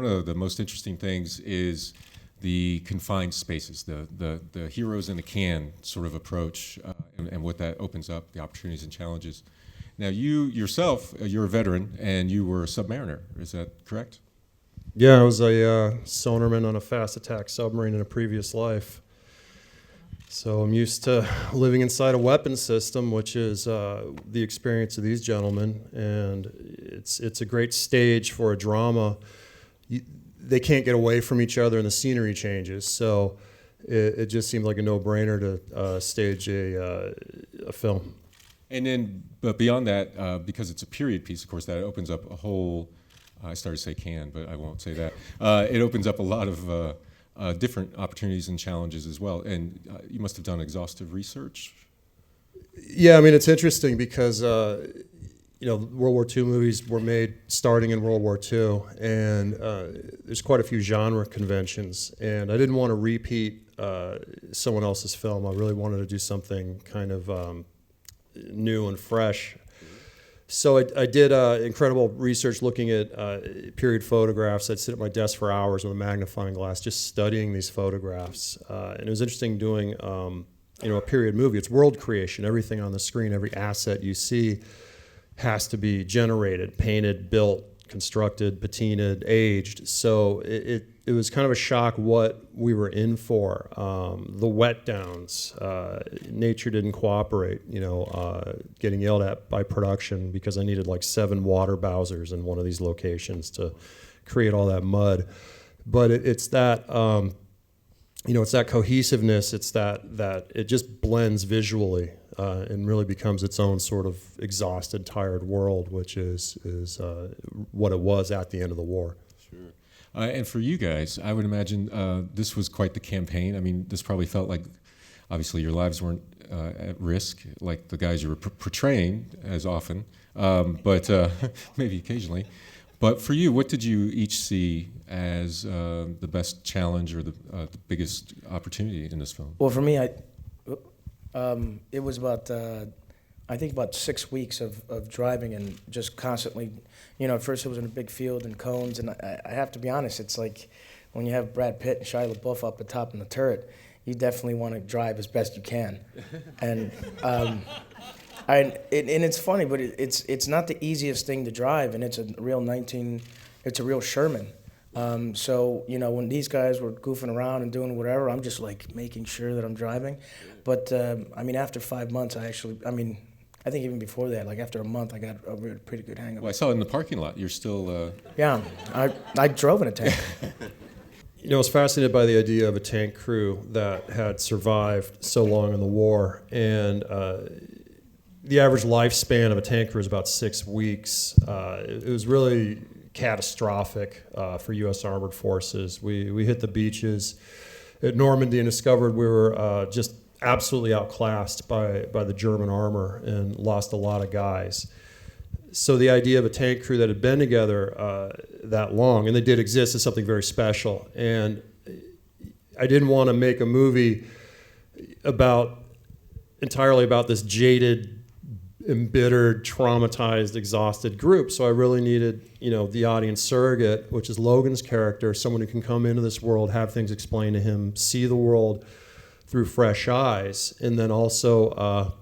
one of the most interesting things is the confined spaces, the heroes in a can sort of approach, and what that opens up, the opportunities and challenges. Now, you yourself, you're a veteran, and you were a submariner. Is that correct? Yeah, I was a sonarman on a fast attack submarine in a previous life. So I'm used to living inside a weapons system, which is the experience of these gentlemen, and it's a great stage for a drama. They can't get away from each other, and the scenery changes. So it just seemed like a no-brainer to stage a film. And then, but beyond that, because it's a period piece, of course, that opens up a whole. I started to say can, but I won't say that. It opens up a lot of different opportunities and challenges as well. And you must have done exhaustive research. Yeah, I mean, it's interesting because, World War II movies were made starting in World War II, and there's quite a few genre conventions. And I didn't want to repeat someone else's film. I really wanted to do something kind of new and fresh. So I did incredible research looking at period photographs. I'd sit at my desk for hours with a magnifying glass just studying these photographs. And it was interesting doing a period movie. It's world creation. Everything on the screen, every asset you see has to be generated, painted, built, constructed, patinaed, aged. So it was kind of a shock what we were in for. The wet downs, nature didn't cooperate, getting yelled at by production because I needed like 7 water bowsers in one of these locations to create all that mud. But it's that, it's that cohesiveness, it's that it just blends visually and really becomes its own sort of exhausted, tired world, which is what it was at the end of the war. Sure. And for you guys, I would imagine this was quite the campaign. I mean, this probably felt like, obviously, your lives weren't at risk, like the guys you were portraying as often, but maybe occasionally. But for you, what did you each see as the best challenge or the biggest opportunity in this film? Well, for me, it was about 6 weeks of driving and just constantly, at first it was in a big field and cones, and I have to be honest, it's like when you have Brad Pitt and Shia LaBeouf up the top in the turret, you definitely want to drive as best you can. And and it's funny, but it's not the easiest thing to drive, and it's a real Sherman. So, when these guys were goofing around and doing whatever, I'm just like making sure that I'm driving. But, after 5 months, I think even before that, like after a month, I got a pretty good hang of it. Well, I saw it in the parking lot. You're still... Yeah, I drove in a tank. I was fascinated by the idea of a tank crew that had survived so long in the war. And the average lifespan of a tank crew is about 6 weeks. It was really catastrophic for U.S. Armored Forces. We hit the beaches at Normandy and discovered we were just absolutely outclassed by the German armor and lost a lot of guys. So the idea of a tank crew that had been together that long, and they did exist, is something very special. And I didn't want to make a movie entirely about this jaded, embittered, traumatized, exhausted group. So I really needed, the audience surrogate, which is Logan's character, someone who can come into this world, have things explained to him, see the world through fresh eyes, and then also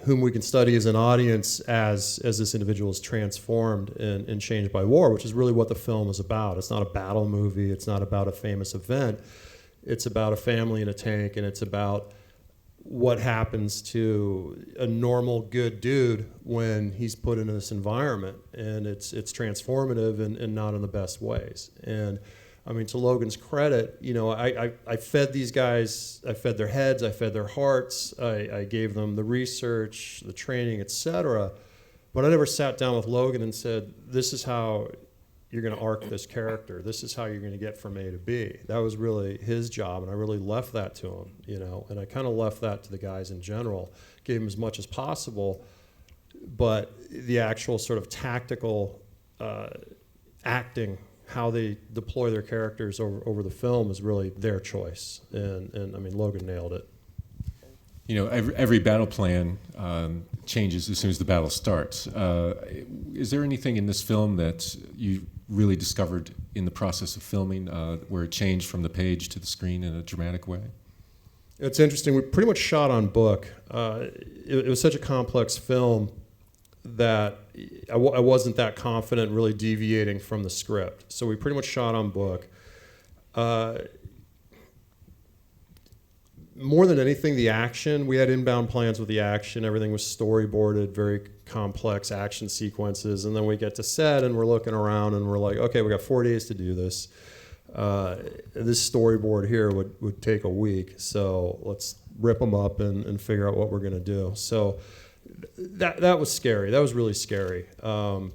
whom we can study as an audience as this individual is transformed and changed by war, which is really what the film is about. It's not a battle movie. It's not about a famous event. It's about a family in a tank, and it's about what happens to a normal, good dude when he's put into this environment, and it's transformative and not in the best ways. And to Logan's credit, I fed these guys, I fed their heads, I fed their hearts, I gave them the research, the training, etc. But I never sat down with Logan and said, this is how you're going to arc this character. This is how you're going to get from A to B. That was really his job, and I really left that to him, and I kind of left that to the guys in general, gave them as much as possible, but the actual sort of tactical acting, how they deploy their characters over the film is really their choice, and Logan nailed it. Every battle plan changes as soon as the battle starts. Is there anything in this film that you really discovered in the process of filming, where it changed from the page to the screen in a dramatic way? It's interesting. We pretty much shot on book. It was such a complex film that I wasn't that confident really deviating from the script. So we pretty much shot on book. More than anything, the action, we had inbound plans with the action. Everything was storyboarded, very complex action sequences. And then we get to set and we're looking around and we're like, okay, we got 4 days to do this. This storyboard here would take a week. So let's rip them up and figure out what we're going to do. So that was scary. That was really scary. And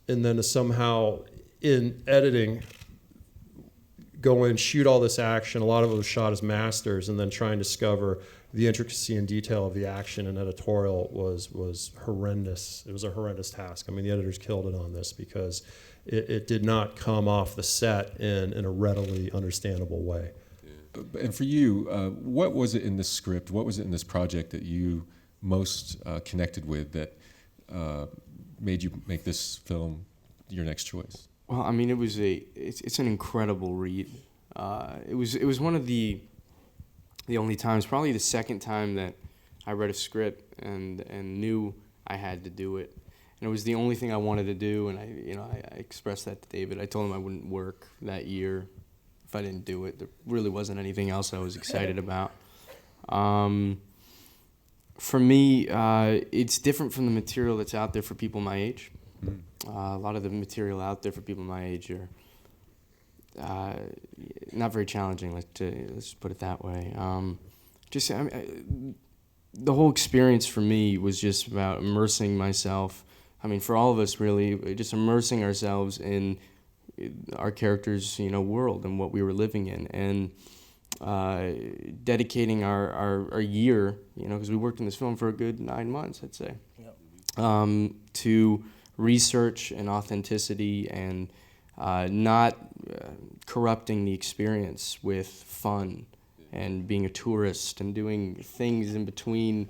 then to somehow in editing, go in, shoot all this action. A lot of it was shot as masters, and then try and discover the intricacy and detail of the action and editorial was horrendous. It was a horrendous task. I mean, the editors killed it on this because it did not come off the set in a readily understandable way. And for you, what was it in this script, what was it in this project that you most connected with that made you make this film your next choice? Well, I mean, it's an incredible read. It was one of the only times, probably the second time that I read a script and knew I had to do it. And it was the only thing I wanted to do, and I expressed that to David. I told him I wouldn't work that year if I didn't do it. There really wasn't anything else I was excited about. For me, it's different from the material that's out there for people my age. A lot of the material out there for people my age are not very challenging. Let's put it that way. The whole experience for me was just about immersing myself. I mean, for all of us, really, just immersing ourselves in our characters' world and what we were living in, and dedicating our year, because we worked in this film for a good 9 months, I'd say, to research and authenticity and not corrupting the experience with fun and being a tourist and doing things in between,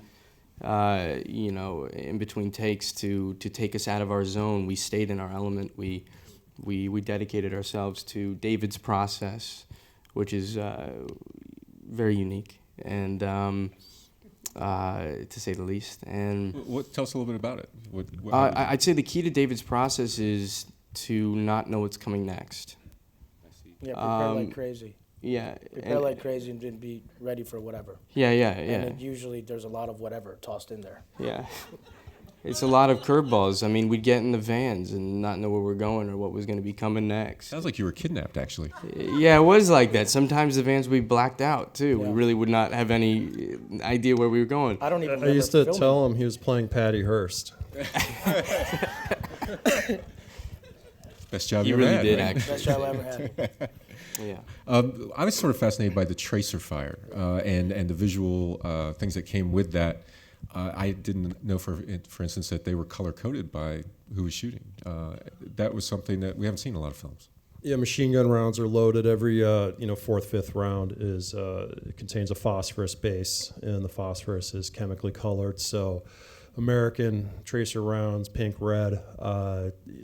in between takes to take us out of our zone. We stayed in our element. We dedicated ourselves to David's process, which is very unique and to say the least. And Tell us a little bit about it. I'd say the key to David's process is to not know what's coming next. Yeah, prepare like crazy. Yeah. Prepare like crazy and be ready for whatever. Yeah. And usually there's a lot of whatever tossed in there. Yeah. It's a lot of curveballs. I mean, we'd get in the vans and not know where we're going or what was going to be coming next. Sounds like you were kidnapped, actually. Yeah, it was like that. Sometimes the vans would be blacked out, too. Yeah. We really would not have any idea where we were going. I don't even I used to remember tell him he was playing Patty Hearst. Best job You you ever really had, did, right? actually. Best job I ever had. Yeah. I was sort of fascinated by the tracer fire and the visual things that came with that. I didn't know, for instance, that they were color-coded by who was shooting. That was something that we haven't seen in a lot of films. Yeah, machine gun rounds are loaded. Every fourth, fifth round it contains a phosphorus base, and the phosphorus is chemically colored. So American tracer rounds, pink, red.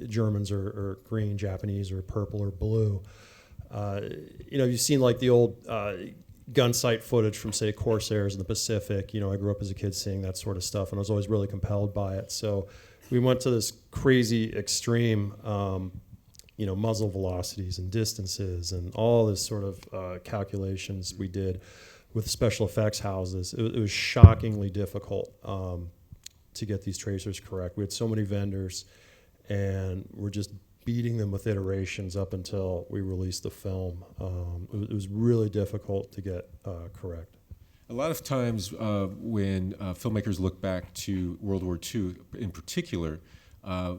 Germans are green, Japanese are purple or blue. You've seen like the old gun sight footage from, say, Corsairs in the Pacific. I grew up as a kid seeing that sort of stuff, and I was always really compelled by it. So we went to this crazy extreme, muzzle velocities and distances and all this sort of calculations we did with special effects houses. It was shockingly difficult to get these tracers correct. We had so many vendors, and we're just beating them with iterations up until we released the film. It was really difficult to get correct. A lot of times when filmmakers look back to World War II in particular,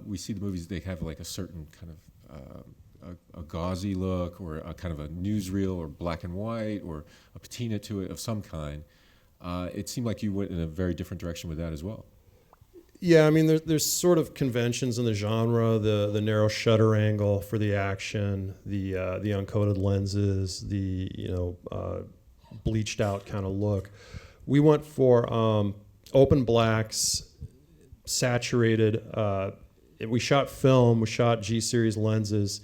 we see the movies, they have like a certain kind of a gauzy look or a kind of a newsreel or black and white or a patina to it of some kind. It seemed like you went in a very different direction with that as well. Yeah, I mean, there's sort of conventions in the genre, the narrow shutter angle for the action, the uncoated lenses, the bleached out kind of look. We went for open blacks, saturated. We shot film, we shot G-series lenses,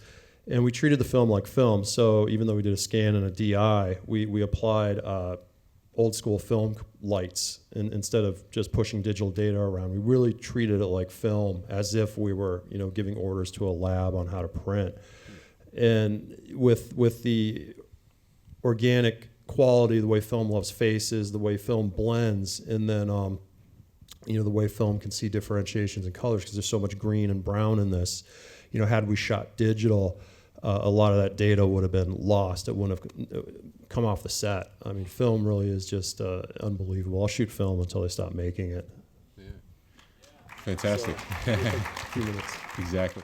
And we treated the film like film. So even though we did a scan and a DI, we applied old school film lights instead of just pushing digital data around. We really treated it like film, as if we were, giving orders to a lab on how to print. And with the organic quality, the way film loves faces, the way film blends, and then the way film can see differentiations in colors, because there's so much green and brown in this. Had we shot digital, a lot of that data would have been lost. It wouldn't have come off the set. I mean, film really is just unbelievable. I'll shoot film until they stop making it. Fantastic. So, a few minutes. Exactly.